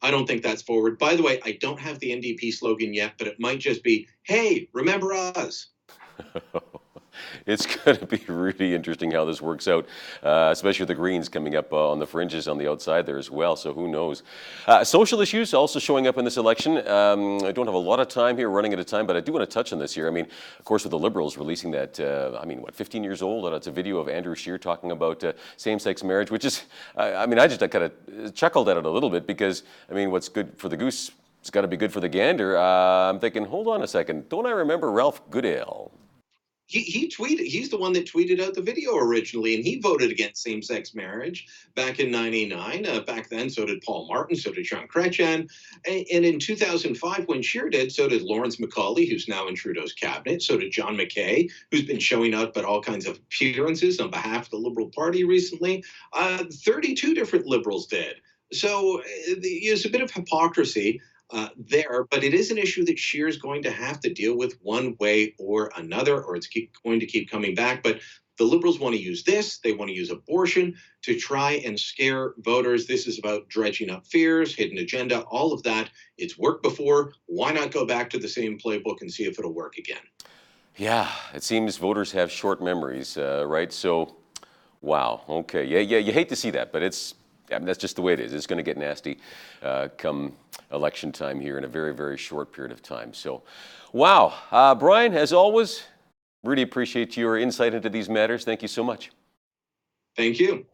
I don't think that's forward. By the way, I don't have the NDP slogan yet, but it might just be, hey, remember us. It's going to be really interesting how this works out, especially with the Greens coming up on the fringes on the outside there as well, so who knows. Social issues also showing up in this election. I don't have a lot of time here, running out of time, but I do want to touch on this here. I mean, of course, with the Liberals releasing that, 15 years old, it's a video of Andrew Scheer talking about same-sex marriage, which is, I kind of chuckled at it a little bit because, what's good for the goose, it's got to be good for the gander. I'm thinking, hold on a second, don't I remember Ralph Goodale? He tweeted, he's the one that tweeted out the video originally, and he voted against same-sex marriage back in '99. Back then, so did Paul Martin, so did Jean Chrétien. And in 2005, when Scheer did, so did Lawrence Macaulay, who's now in Trudeau's cabinet. So did John McKay, who's been showing up at all kinds of appearances on behalf of the Liberal Party recently. 32 different Liberals did. So there's a bit of hypocrisy there, but it is an issue that Scheer is going to have to deal with one way or another, or it's going to keep coming back. But the Liberals want to use this. They want to use abortion to try and scare voters. This is about dredging up fears, hidden agenda, all of that. It's worked before. Why not go back to the same playbook and see if it'll work again? Yeah, it seems voters have short memories, right? So, wow, okay. Yeah, you hate to see that, but that's just the way it is. It's going to get nasty come election time here in a very, very short period of time. So, wow. Brian, as always, really appreciate your insight into these matters. Thank you so much. Thank you.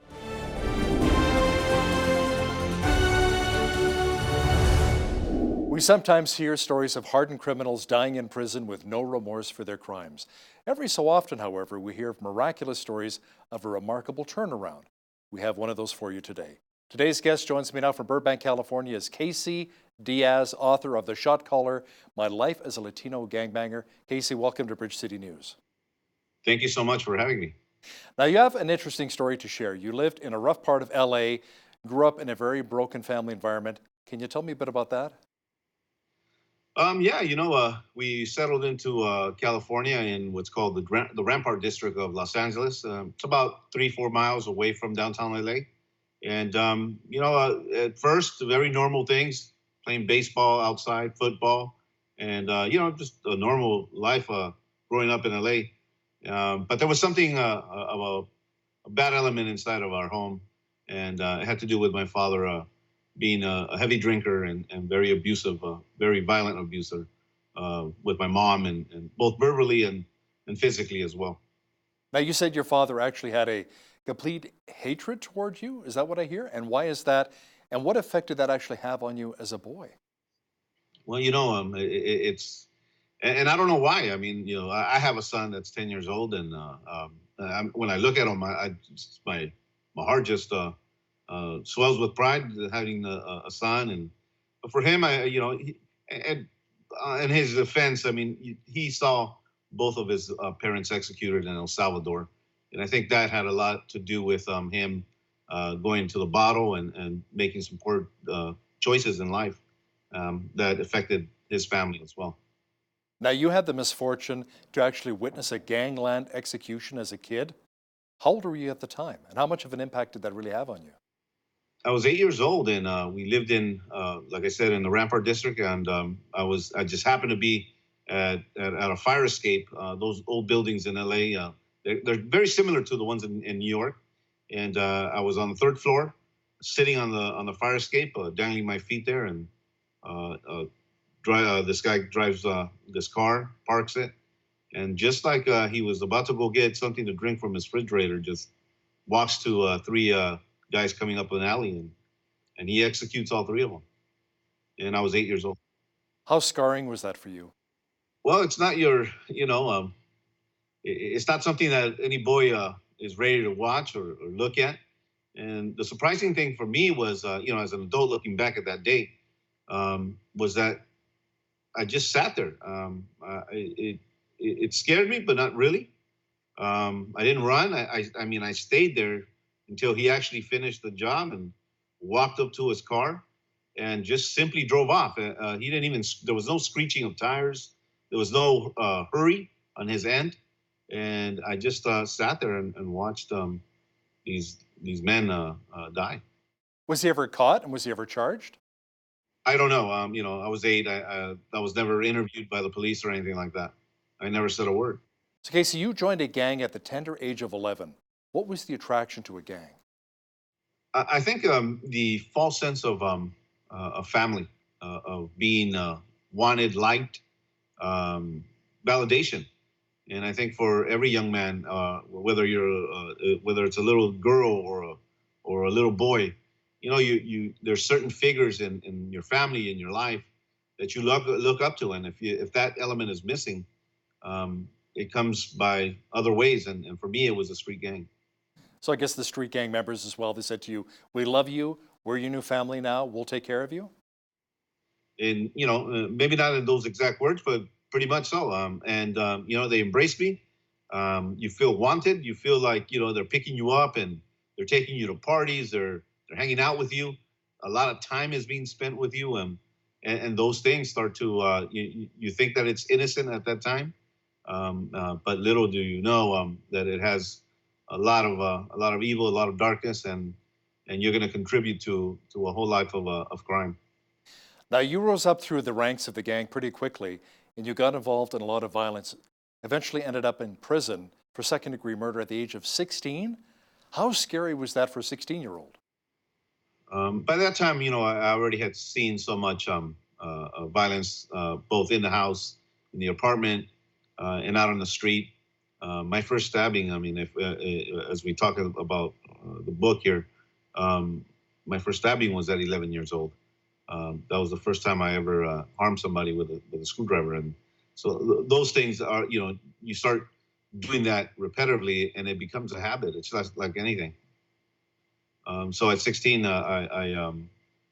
We sometimes hear stories of hardened criminals dying in prison with no remorse for their crimes. Every so often, however, we hear of miraculous stories of a remarkable turnaround. We have one of those for you today. Today's guest joins me now from Burbank, California, is Casey Diaz, author of The Shot Caller, My Life as a Latino Gangbanger. Casey, welcome to Bridge City News. Thank you so much for having me. Now, you have an interesting story to share. You lived in a rough part of LA, grew up in a very broken family environment. Can you tell me a bit about that? We settled into California in what's called the Rampart District of Los Angeles. It's about 3-4 miles away from downtown LA. And, at first, very normal things, playing baseball outside, football, and, just a normal life growing up in LA. But there was something of a bad element inside of our home, and it had to do with my father being a heavy drinker and very abusive, very violent abuser with my mom, and both verbally and physically as well. Now, you said your father actually had a complete hatred towards you. Is that what I hear? And why is that? And what effect did that actually have on you as a boy? Well, it's, and I don't know why. I mean, I have a son that's 10 years old, and when I look at him, my heart just swells with pride having a son. But for him, in his defense, I mean, he saw both of his parents executed in El Salvador. And I think that had a lot to do with him going to the bottle and making some poor choices in life that affected his family as well. Now, you had the misfortune to actually witness a gangland execution as a kid. How old were you at the time? And how much of an impact did that really have on you? I was 8 years old, and we lived in, like I said, in the Rampart District. And I just happened to be at a fire escape. Those old buildings in LA, they're very similar to the ones in New York. And I was on the 3rd floor, sitting on the fire escape, dangling my feet there. And this guy drives this car, parks it. And just like he was about to go get something to drink from his refrigerator, just walks to 3 guys coming up an alley, and he executes all 3 of them. And I was 8 years old. How scarring was that for you? Well, it's not it's not something that any boy is ready to watch or look at. And the surprising thing for me was, as an adult looking back at that day, was that I just sat there. It scared me, but not really. I didn't run. I stayed there until he actually finished the job and walked up to his car. and just simply drove off. He didn't even, there was no screeching of tires. There was no hurry on his end. And I just sat there and watched these men die. Was he ever caught and was he ever charged? I don't know. I was 8. I was never interviewed by the police or anything like that. I never said a word. So Casey, you joined a gang at the tender age of 11. What was the attraction to a gang? I think the false sense of family, of being wanted, liked, validation. And I think for every young man, whether it's a little girl or a little boy, there's certain figures in your family, in your life, that you look up to, and if that element is missing, it comes by other ways. And for me, it was a street gang. So I guess the street gang members as well, they said to you, "We love you. We're your new family now. We'll take care of you." And maybe not in those exact words, but pretty much so. They embraced me. You feel wanted. You feel like they're picking you up and they're taking you to parties. They're hanging out with you. A lot of time is being spent with you, and those things start to you think that it's innocent at that time, but little do you know that it has a lot of evil, a lot of darkness, and you're going to contribute to a whole life of crime. Now, you rose up through the ranks of the gang pretty quickly, and you got involved in a lot of violence, eventually ended up in prison for second-degree murder at the age of 16. How scary was that for a 16-year-old? By that time, I already had seen so much violence, both in the house, in the apartment, and out on the street. My first stabbing, as we talk about the book here, my first stabbing was at 11 years old. That was the first time I ever harmed somebody with a screwdriver. And so those things are, you start doing that repetitively and it becomes a habit. It's just like anything. So at 16, I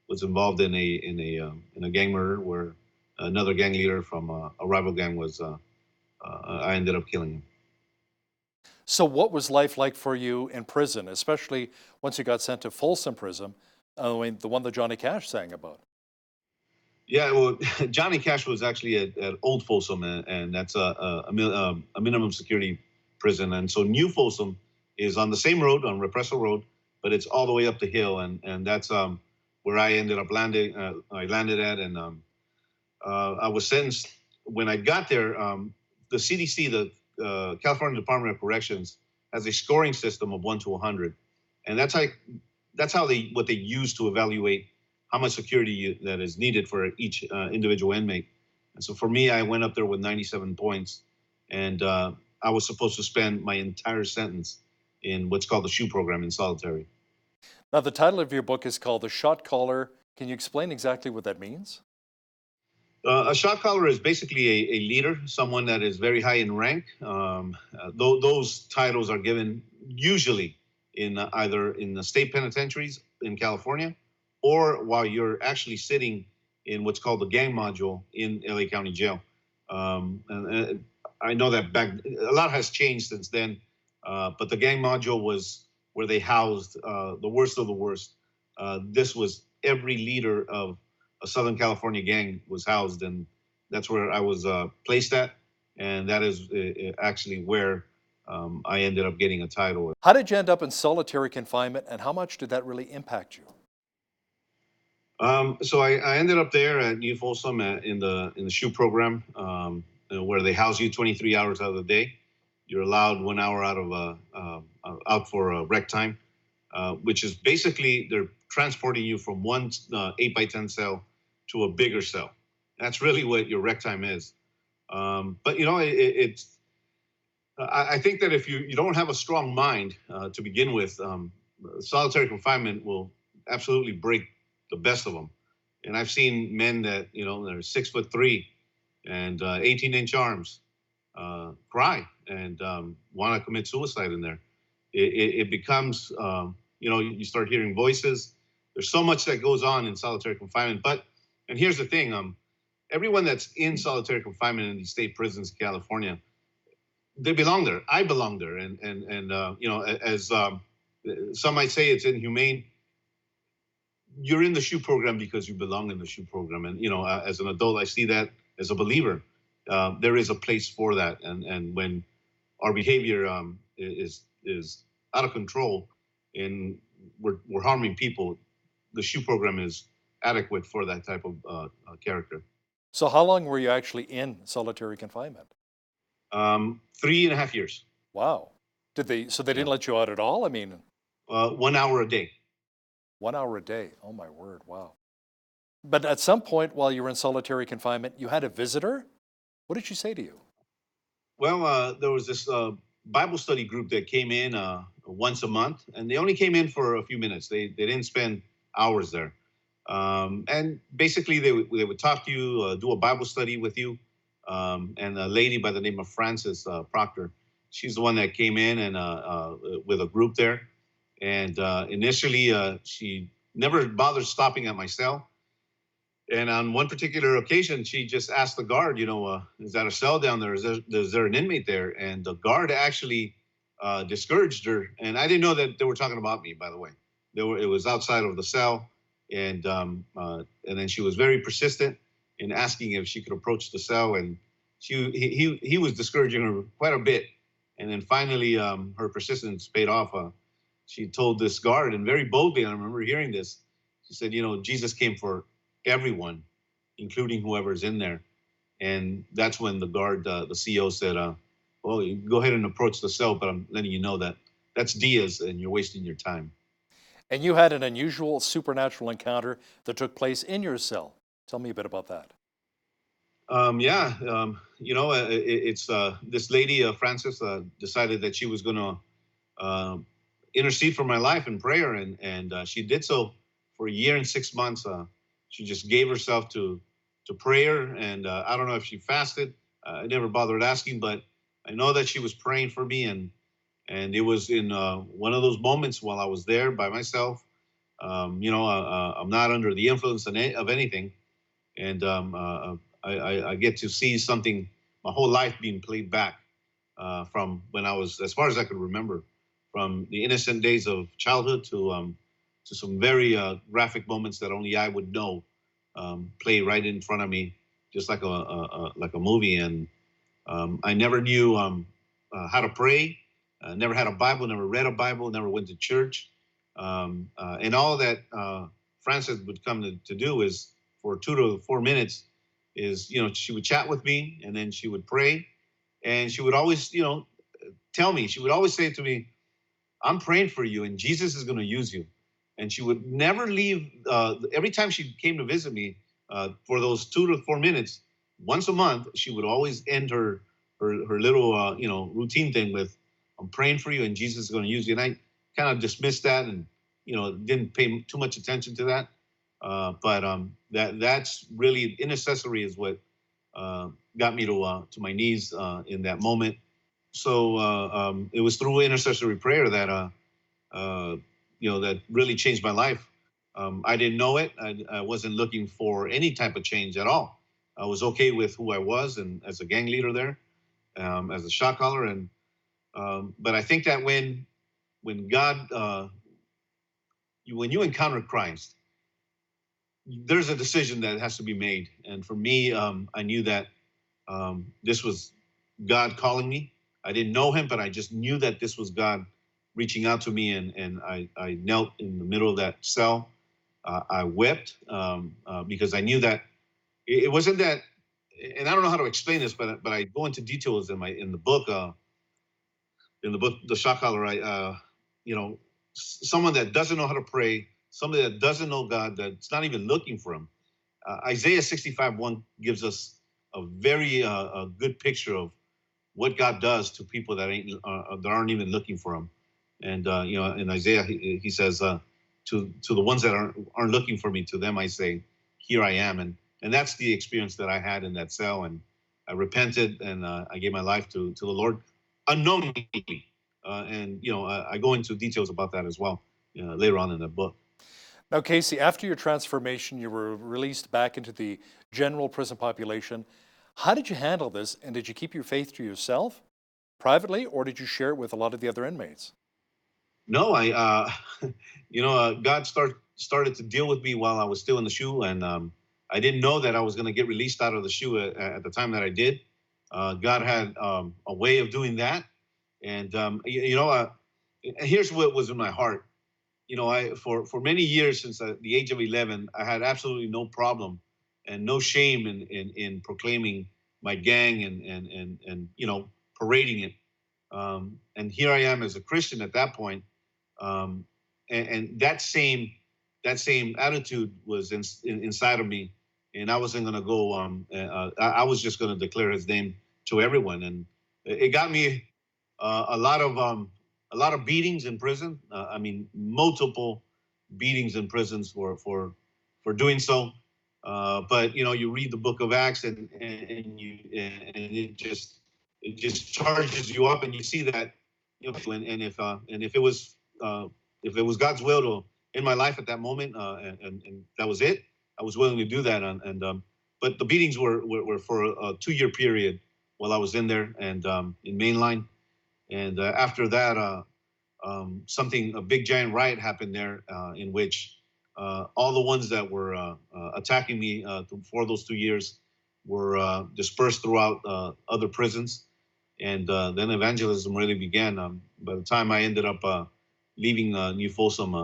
was involved in a gang murder where another gang leader from a rival gang was, I ended up killing him. So what was life like for you in prison, especially once you got sent to Folsom Prison, the one that Johnny Cash sang about? Yeah, well, Johnny Cash was actually at Old Folsom, and that's a minimum security prison. And so New Folsom is on the same road, on Repressor Road, but it's all the way up the hill, and that's where I ended up landing. I landed at, and I was sentenced. When I got there, the CDC, the California Department of Corrections, has a scoring system of 1 to 100, and that's how what they use to evaluate how much security that is needed for each individual inmate. And so for me, I went up there with 97 points, and I was supposed to spend my entire sentence in what's called the SHU program in solitary. Now, the title of your book is called The Shot Caller. Can you explain exactly what that means? A shot caller is basically a leader, someone that is very high in rank. Those titles are given usually in either in the state penitentiaries in California, or while you're actually sitting in what's called the gang module in LA County Jail. And I know that a lot has changed since then, but the gang module was where they housed the worst of the worst. This was every leader of a Southern California gang was housed, and that's where I was placed at, and that is actually where I ended up getting a title. How did you end up in solitary confinement, and how much did that really impact you? So I ended up there at New Folsom in the SHU program, where they house you 23 hours out of the day. You're allowed 1 hour out for rec time, which is basically they're transporting you from one 8x10 cell to a bigger cell. That's really what your rec time is. But I think that if you don't have a strong mind to begin with, solitary confinement will absolutely break the best of them. And I've seen men that, they're 6'3" and 18-inch arms cry and want to commit suicide in there. It becomes, you start hearing voices. There's so much that goes on in solitary confinement. And here's the thing, everyone that's in solitary confinement in these state prisons in California, they belong there. I belong there. And as some might say, it's inhumane. you're in the SHU program because you belong in the SHU program. And, as an adult, I see that as a believer. There is a place for that. And when our behavior is out of control and we're harming people, the SHU program is adequate for that type of character. So how long were you actually in solitary confinement? 3.5 years. Wow. So they didn't let you out at all? I mean, 1 hour a day. 1 hour a day. Oh my word, wow. But at some point while you were in solitary confinement, you had a visitor? What did she say to you? Well, there was this Bible study group that came in once a month, and they only came in for a few minutes. They didn't spend hours there. And basically, they would talk to you, do a Bible study with you. And a lady by the name of Frances Proctor, she's the one that came in and with a group there. And initially, she never bothered stopping at my cell. And on one particular occasion, she just asked the guard, is that a cell down there? Is there an inmate there? And the guard actually discouraged her. And I didn't know that they were talking about me, by the way. It was outside of the cell. And then she was very persistent in asking if she could approach the cell. And he was discouraging her quite a bit. And then finally, her persistence paid off. She told this guard, and very boldly, I remember hearing this, she said, Jesus came for everyone, including whoever's in there. And that's when the guard, the CO said, well, you go ahead and approach the cell, but I'm letting you know that that's Diaz and you're wasting your time. And you had an unusual supernatural encounter that took place in your cell. Tell me a bit about that. It's this lady, Frances, decided that she was going to intercede for my life in prayer. And she did so for 1 year and 6 months. She just gave herself to prayer, and I don't know if she fasted. I never bothered asking, but I know that she was praying for me, and it was in one of those moments while I was there by myself. I'm not under the influence of anything, and I get to see something, my whole life being played back from when I was, as far as I could remember, from the innocent days of childhood to some very graphic moments that only I would know play right in front of me, just like a movie. And I never knew how to pray. Never had a Bible. Never read a Bible. Never went to church. And all that Frances would come to do is for 2 to 4 minutes is she would chat with me, and then she would pray, and she would always tell me. She would always say to me, "I'm praying for you, and Jesus is going to use you." And she would never leave. Every time she came to visit me for those 2 to 4 minutes, once a month, she would always end her little routine thing with, "I'm praying for you, and Jesus is going to use you." And I kind of dismissed that and didn't pay too much attention to that. But that's really intercessory is what got me to my knees in that moment. So it was through intercessory prayer that that really changed my life. I didn't know it. I wasn't looking for any type of change at all. I was okay with who I was and as a gang leader there, as a shot caller. And but I think that when God, when you encounter Christ, there's a decision that has to be made. And for me, I knew that this was God calling me. I didn't know him, but I just knew that this was God reaching out to me. And I knelt in the middle of that cell. I wept because I knew that it wasn't that, and I don't know how to explain this, but I go into details in the book, The Shot Caller. Someone that doesn't know how to pray, somebody that doesn't know God, that's not even looking for him. Isaiah 65:1 gives us a very good picture of what God does to people that aren't even looking for him. And in Isaiah, he says, to the ones that aren't looking for me, to them I say, here I am. And that's the experience that I had in that cell. And I repented, and I gave my life to the Lord unknowingly. I go into details about that as well later on in the book. Now, Casey, after your transformation, you were released back into the general prison population. How did you handle this, and did you keep your faith to yourself privately, or did you share it with a lot of the other inmates? No, God started to deal with me while I was still in the shoe, and I didn't know that I was going to get released out of the shoe at the time that I did. God had a way of doing that, and here's what was in my heart. I for many years since the age of 11, I had absolutely no problem and no shame in proclaiming my gang and parading it. And here I am as a Christian at that point, and that same attitude was inside of me, and I wasn't going to go. I was just going to declare His name to everyone, and it got me a lot of beatings in prison. I mean, multiple beatings in prisons for doing so. But you read the Book of Acts, and it just charges you up, and you see that, and if it was God's will to in my life at that moment, and that was it, I was willing to do that. But the beatings were for a 2-year period while I was in there and in mainline, and after that, a big giant riot happened there, in which all the ones that were attacking me for those 2 years were dispersed throughout other prisons. And then evangelism really began. By the time I ended up leaving New Folsom,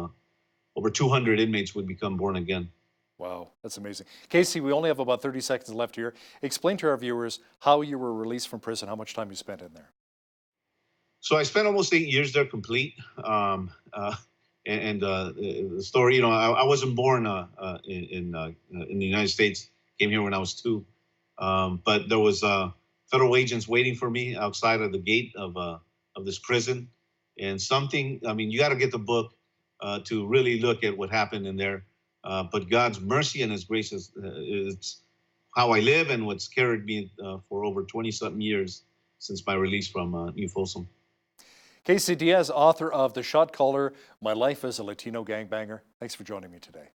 over 200 inmates would become born again. Wow, that's amazing. Casey, we only have about 30 seconds left here. Explain to our viewers how you were released from prison, how much time you spent in there. So I spent almost 8 years there complete. The story, I wasn't born in the United States. Came here when I was 2. But there was federal agents waiting for me outside of the gate of this prison. And you got to get the book to really look at what happened in there. But God's mercy and His grace is how I live and what's carried me for over 20-something years since my release from New Folsom. Casey Diaz, author of The Shot Caller, My Life as a Latino Gangbanger. Thanks for joining me today.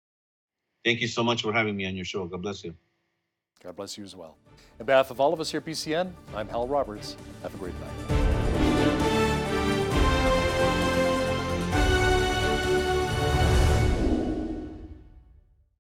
Thank you so much for having me on your show. God bless you. God bless you as well. On behalf of all of us here at BCN, I'm Hal Roberts. Have a great night.